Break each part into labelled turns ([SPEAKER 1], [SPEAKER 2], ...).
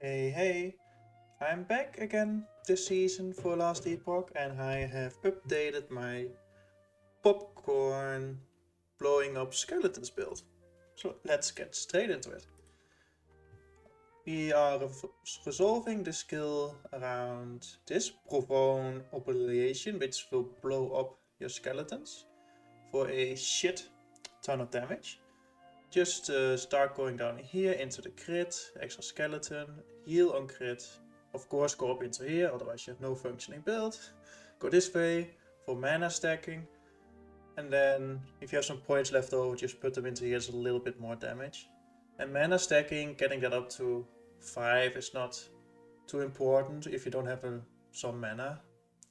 [SPEAKER 1] Hey, I'm back again this season for last Epoch and I have updated my popcorn blowing up skeletons build. So let's get straight into it. We are resolving the skill around this profound obliteration, which will blow up your skeletons for a shit ton of damage. Just start going down here into the crit, extra skeleton, heal on crit. Of course go up into here, otherwise you have no functioning build. Go this way for mana stacking. And then if you have some points left over, just put them into here, it's a little bit more damage. And mana stacking, getting that up to 5 is not too important if you don't have some mana.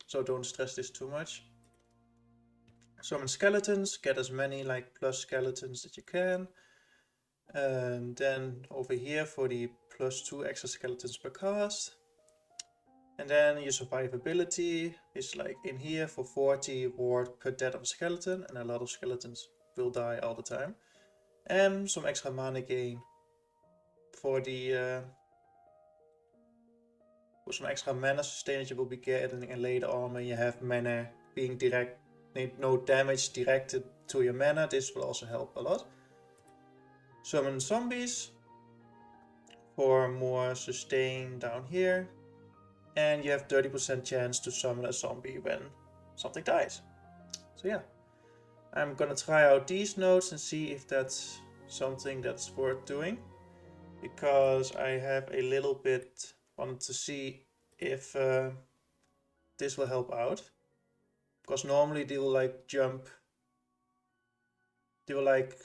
[SPEAKER 1] So don't stress this too much. Summon skeletons, get as many like plus skeletons that you can. And then over here for the +2 extra skeletons per cast. And then your survivability is like in here for 40 ward per death of a skeleton, and a lot of skeletons will die all the time. And some extra mana gain for the for some extra mana sustain that you will be getting in later on when you have mana being no damage directed to your mana. This will also help a lot. Summon zombies for more sustain down here. And you have 30% chance to summon a zombie when something dies. So yeah, I'm gonna try out these nodes and see if that's something that's worth doing. Because I have a little bit wanted to see if this will help out. Because normally they will like jump, they will like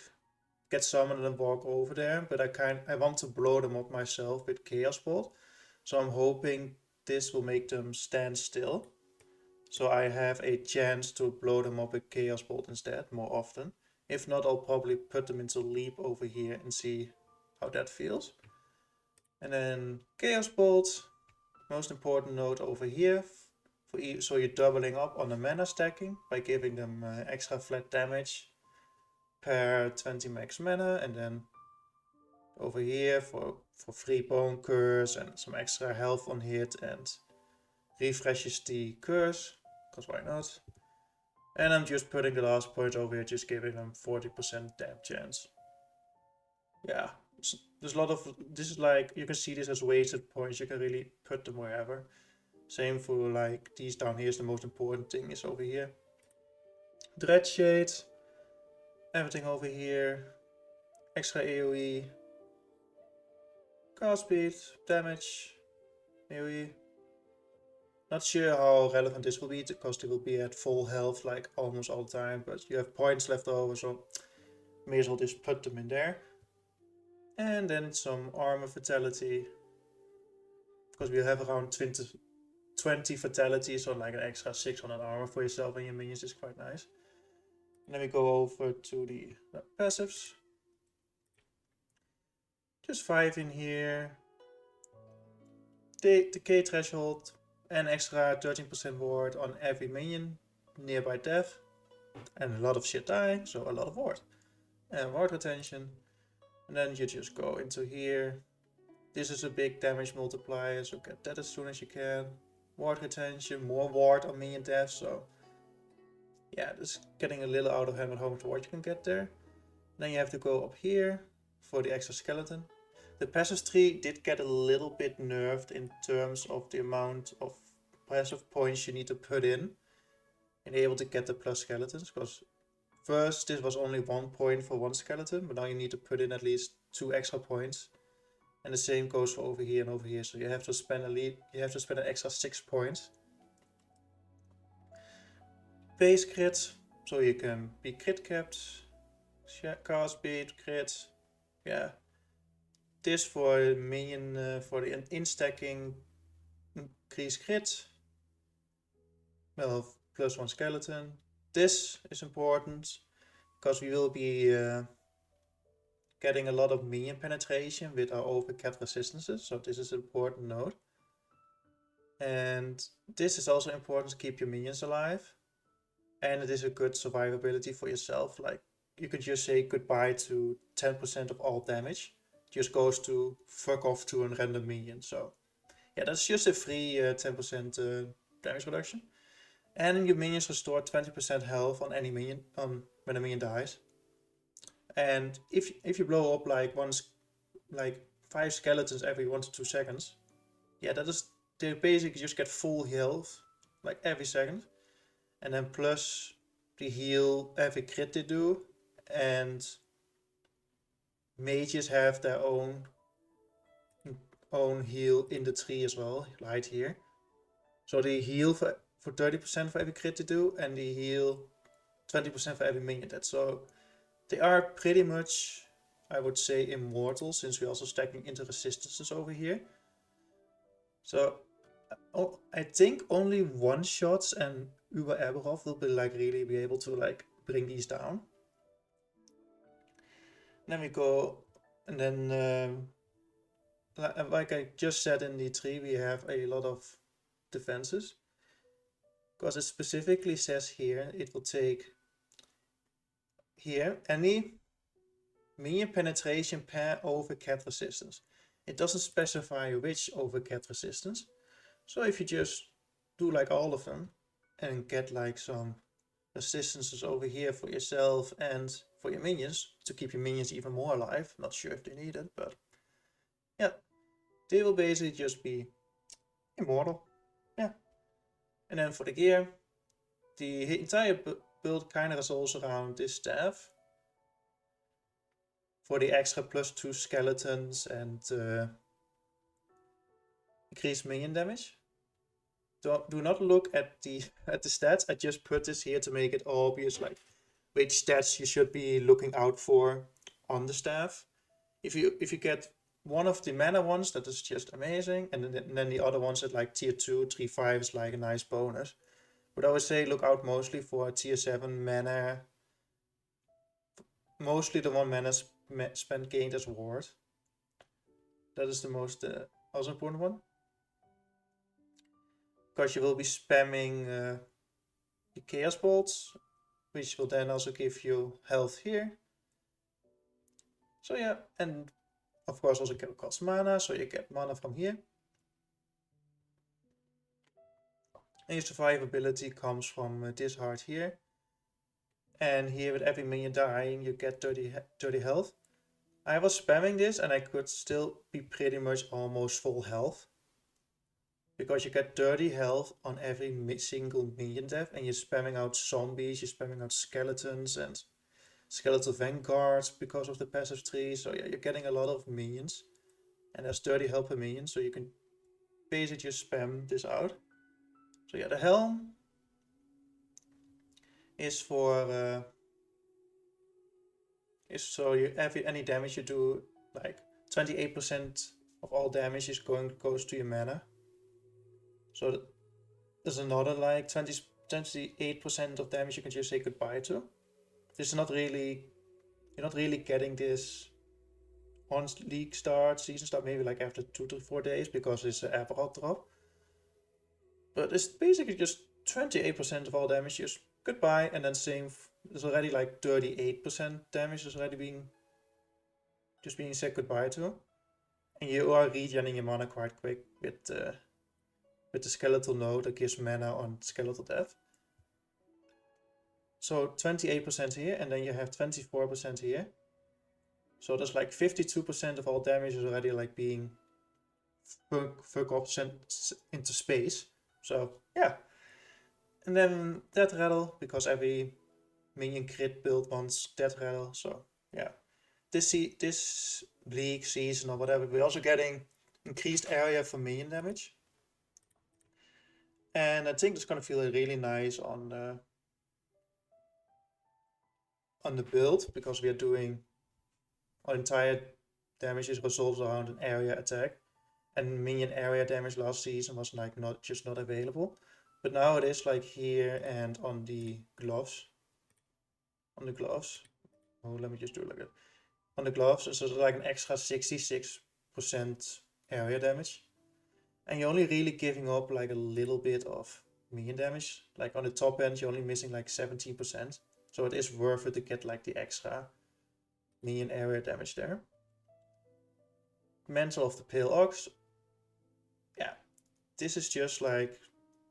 [SPEAKER 1] get summoned and walk over there, but I want to blow them up myself with Chaos Bolt. So I'm hoping this will make them stand still. So I have a chance to blow them up with Chaos Bolt instead more often. If not, I'll probably put them into Leap over here and see how that feels. And then Chaos Bolt, most important node over here. So you're doubling up on the mana stacking by giving them extra flat damage per 20 max mana, and then over here for free bone curse and some extra health on hit and refreshes the curse, because why not? And I'm just putting the last point over here, just giving them 40% damn chance. Yeah, there's a lot of, this is like, you can see this as wasted points, you can really put them wherever. Same for like these down here is the most important thing is over here. Dread Shade, everything over here, extra AoE, cast speed, damage, AoE. Not sure how relevant this will be because they will be at full health like almost all the time, but you have points left over, so may as well just put them in there. And then some armor fatality, because we have around 20 fatalities, so like an extra 600 armor for yourself and your minions is quite nice. And then we go over to the passives. Just 5 in here. Decay threshold and extra 13% ward on every minion nearby death. And a lot of shit dying, so a lot of ward. And ward retention. And then you just go into here. This is a big damage multiplier, so get that as soon as you can. Ward retention, more ward on minion death, so yeah, this is getting a little out of hand with how much ward you can get there. Then you have to go up here for the extra skeleton. The passive tree did get a little bit nerfed in terms of the amount of passive points you need to put in able to get the plus skeletons, because first this was only 1 point for 1 skeleton, but now you need to put in at least 2 extra points. And the same goes for over here and over here, so you have to spend an extra 6 points. Base crit, so you can be crit capped, cast speed, crit, yeah. This for minion, for the instacking, increase crit, well, plus 1 skeleton. This is important, because we will be getting a lot of minion penetration with our overcapped resistances, so this is an important node. And this is also important to keep your minions alive. And it is a good survivability for yourself, like you could just say goodbye to 10% of all damage just goes to fuck off to a random minion. So yeah, that's just a free 10% damage reduction. And your minions restore 20% health on any minion when a minion dies. And if you blow up like 5 skeletons every 1 to 2 seconds, yeah, they basically just get full health like every second. And then plus the heal every crit they do. And mages have their own heal in the tree as well, right here. So they heal for 30% for every crit they do, and they heal 20% for every minion dead. So they are pretty much, I would say, immortal, since we're also stacking into resistances over here. So I think only one shots and Uber Appraoch will really be able to bring these down. Then we go, and then like I just said in the tree, we have a lot of defenses, because it specifically says here it will take here any minion penetration per overcat resistance. It doesn't specify which overcat resistance. So if you just do like all of them and get like some resistances over here for yourself and for your minions to keep your minions even more alive, not sure if they need it, but yeah, they will basically just be immortal. Yeah. And then for the gear, the entire build kind of revolves around this staff for the extra +2 skeletons and increased minion damage. Do not look at the stats. I just put this here to make it obvious, like which stats you should be looking out for on the staff. If you get one of the mana ones, that is just amazing, and then the other ones at like tier 2, 3, 5 is like a nice bonus. But I would say look out mostly for tier 7 mana, mostly the 1 mana spent gained as ward. That is the most also important one, because you will be spamming the chaos bolts, which will then also give you health here. So yeah, and of course also cost mana, so you get mana from here. And your survivability comes from this heart here. And here with every minion dying, you get 30 health. I was spamming this and I could still be pretty much almost full health, because you get 30 health on every single minion death, and you're spamming out zombies, you're spamming out skeletons and skeletal vanguards because of the passive tree. So yeah, you're getting a lot of minions, and there's 30 health per minion, so you can basically just spam this out. So yeah, the helm is for any damage you do, like 28% of all damage goes to your mana. So there's another like 28% of damage you can just say goodbye to. This is not really, you're not really getting this on league start, season start, maybe like after 2 to 4 days, because it's an apparat drop. But it's basically just 28% of all damage, just goodbye, and then same, there's already like 38% damage is already being said goodbye to. And you are regenerating your mana quite quick with the skeletal node that gives mana on skeletal death. So 28% here, and then you have 24% here. So there's like 52% of all damage is already like being fuck off sent into space. So yeah. And then death rattle, because every minion crit build wants death rattle. So yeah. This league season or whatever, we're also getting increased area for minion damage. And I think it's gonna feel really nice on the build, because we are doing our entire damage is resolved around an area attack, and minion area damage last season was like not available, but now it is like here and on the gloves. Oh, let me just do it like that. On the gloves, so it's like an extra 66% area damage, and you're only really giving up like a little bit of minion damage. Like on the top end, you're only missing like 17%. So it is worth it to get like the extra minion area damage there. Mantle of the Pale Ox. Yeah, this is just like,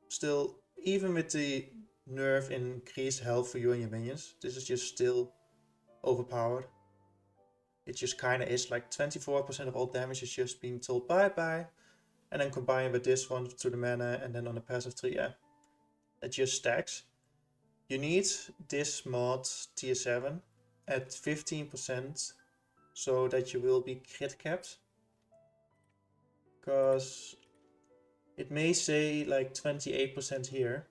[SPEAKER 1] still, even with the nerf increased health for you and your minions, this is just still overpowered. It just kinda is like 24% of all damage is just being told bye bye. And then combine with this one to the mana, and then on the passive tree, yeah, it just stacks. You need this mod tier 7 at 15% so that you will be crit capped. Because it may say like 28% here,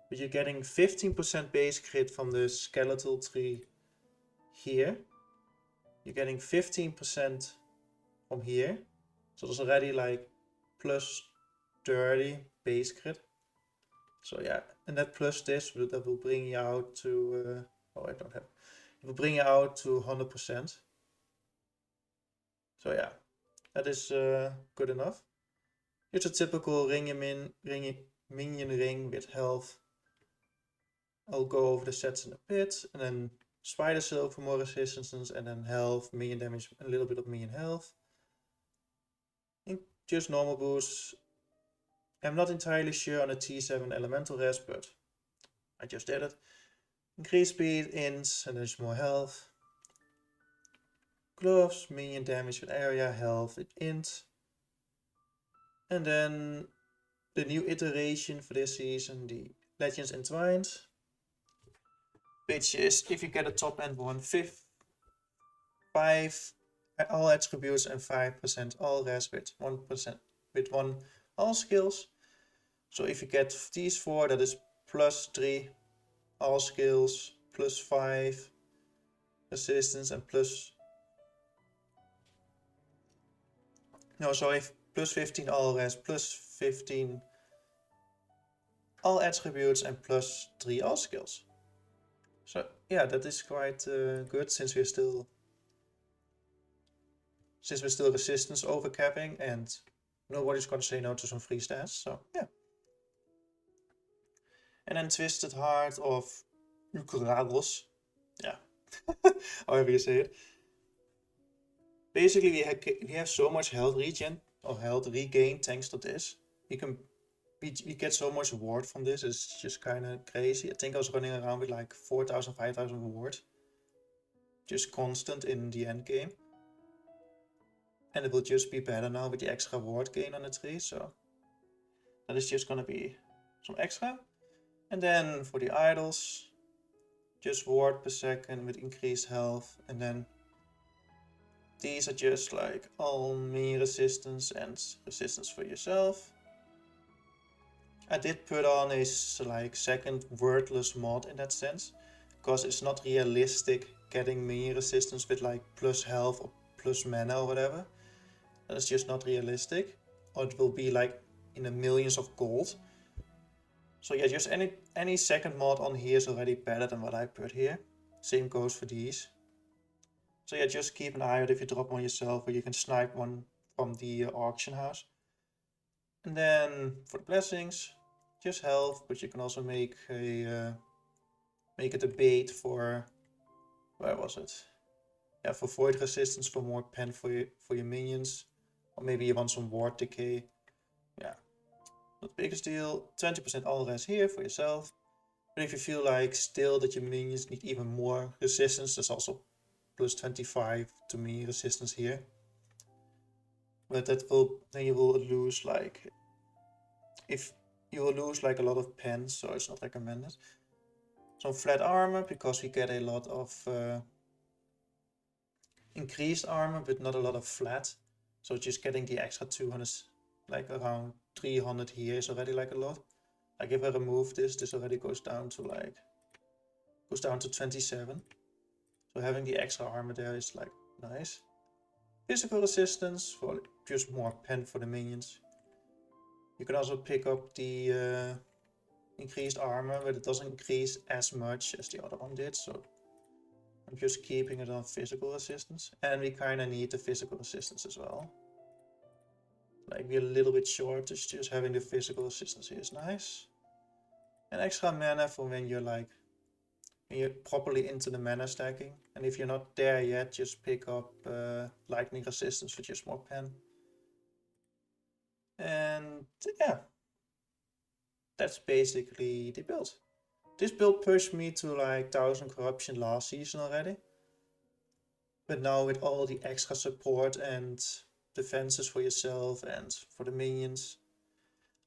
[SPEAKER 1] but you're getting 15% base crit from the skeletal tree here. You're getting 15% from here. So there's already like plus 30 base crit. So yeah, and that plus this, that will bring you out to, oh, I don't have, it will bring you out to 100%. So yeah, that is good enough. It's a typical minion ring with health. I'll go over the sets in a bit, and then Spider Silk for more resistance, and then health, minion damage, a little bit of minion health. And just normal boosts. I'm not entirely sure on a T7 elemental rest, but I just did it. Increase speed, ints, and there's more health. Gloves, minion damage with area, health with int. And then the new iteration for this season, the Legends Entwined, which is if you get a top end one, 5 all attributes and 5% all res with 1% with 1 all skills. So if you get these 4, that is plus 3 all skills, plus 5 resistance, and plus, no, sorry, plus 15 all res, plus 15 all attributes, and plus 3 all skills. So yeah, that is quite good, since we're still resistance overcapping, and nobody's gonna say no to some free stats. So yeah. And then Twisted Heart of Ukraros. Yeah, however you say it. Basically, we have so much health regen or health regain thanks to this. We get so much ward from this. It's just kind of crazy. I think I was running around with like 4,000, 5,000 ward, just constant in the end game. And it will just be better now with the extra ward gain on the tree. So that is just gonna be some extra. And then for the idols, just ward per second with increased health, and then these are just like all minion resistance and resistance for yourself. I did put on a like second wordless mod in that sense, because it's not realistic getting minion resistance with like plus health or plus mana or whatever. That is just not realistic, or it will be like in the millions of gold. So yeah, just any second mod on here is already better than what I put here. Same goes for these. So yeah, just keep an eye out if you drop one yourself, or you can snipe one from the auction house. And then for the blessings, just health, but you can also make it a bait for, where was it? Yeah, for void resistance, for more pen for your minions, or maybe you want some ward decay. Yeah. Not the biggest deal. 20% all res here for yourself. But if you feel like still that your minions need even more resistance, there's also plus 25 to minion resistance here. But that will, then you will lose like, if you will lose like a lot of pens, so it's not recommended. Some flat armor, because we get a lot of increased armor, but not a lot of flat. So just getting the extra 200, like around 300 here is already like a lot. Like if I remove this, this already goes down to 27. So having the extra armor there is like nice. Physical resistance for just more pen for the minions. You can also pick up the increased armor, but it doesn't increase as much as the other one did. So I'm just keeping it on physical resistance. And we kind of need the physical resistance as well. Like we're a little bit short, just having the physical resistance here is nice. And extra mana for when you're and you're properly into the mana stacking. And if you're not there yet, just pick up lightning resistance with your smog pen. And yeah, that's basically the build. This build pushed me to like 1000 corruption last season already. But now with all the extra support and defenses for yourself and for the minions,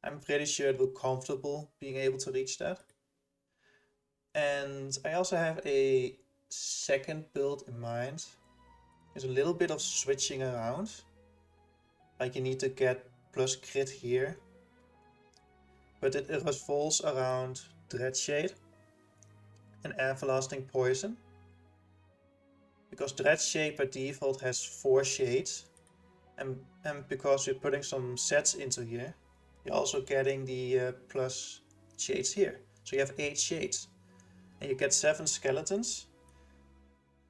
[SPEAKER 1] I'm pretty sure it will be comfortable being able to reach that. And I also have a second build in mind. There's a little bit of switching around. Like you need to get plus crit here. But it revolves around Dreadshade and Everlasting Poison. Because Dreadshade by default has 4 shades. And because we're putting some sets into here, you're also getting the plus shades here. So you have 8 shades. And you get 7 skeletons.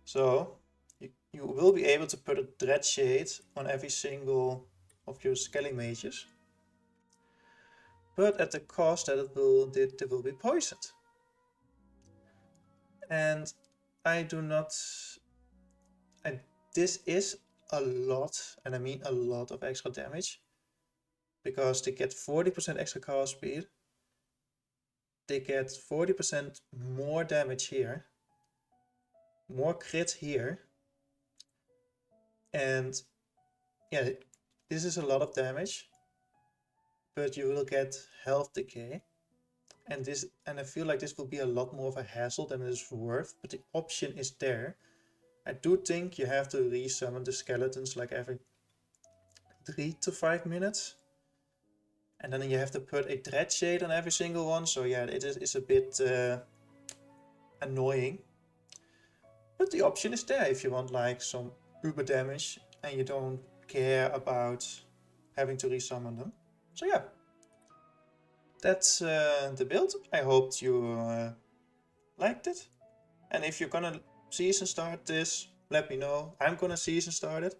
[SPEAKER 1] So you will be able to put a Dreadshade on every single of your Skelly mages. But at the cost that they will be poisoned. And I do not... this is a lot, and I mean a lot of extra damage. Because they get 40% extra cast speed. They get 40% more damage here. More crit here. And yeah, this is a lot of damage. But you will get health decay. And I feel like this will be a lot more of a hassle than it is worth. But the option is there. I do think you have to resummon the skeletons like every 3 to 5 minutes. And then you have to put a Dreadshade on every single one. So yeah, it's a bit annoying. But the option is there if you want like some uber damage and you don't care about having to resummon them. So yeah, that's the build. I hope you liked it. And if you're gonna season start this, let me know. I'm gonna season start it.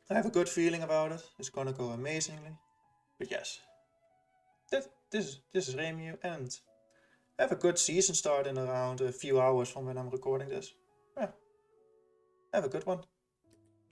[SPEAKER 1] I have a good feeling about it. It's gonna go amazingly. But yes, this is Remu, and have a good season start in around a few hours from when I'm recording this. Yeah, have a good one.